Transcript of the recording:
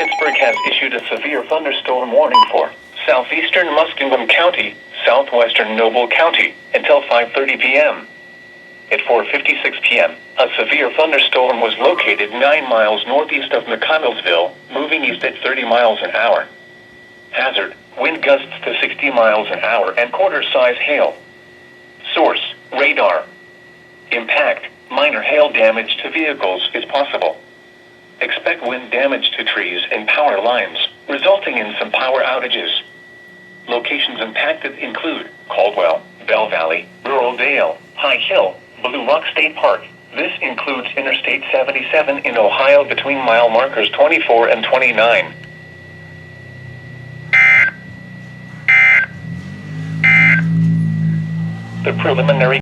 Pittsburgh has issued a severe thunderstorm warning for southeastern Muskingum County, southwestern Noble County, until 5:30 p.m. At 4:56 p.m., a severe thunderstorm was located 9 miles northeast of McConnellsville, moving east at 30 miles an hour. Hazard: wind gusts to 60 miles an hour and quarter-size hail. Source: radar. Impact: minor hail damage to vehicles is possible. Expect wind damage to trees and power lines, resulting in some power outages. Locations impacted include Caldwell, Bell Valley, Rural Dale, High Hill, Blue Rock State Park. This includes Interstate 77 in Ohio between mile markers 24 and 29. The preliminary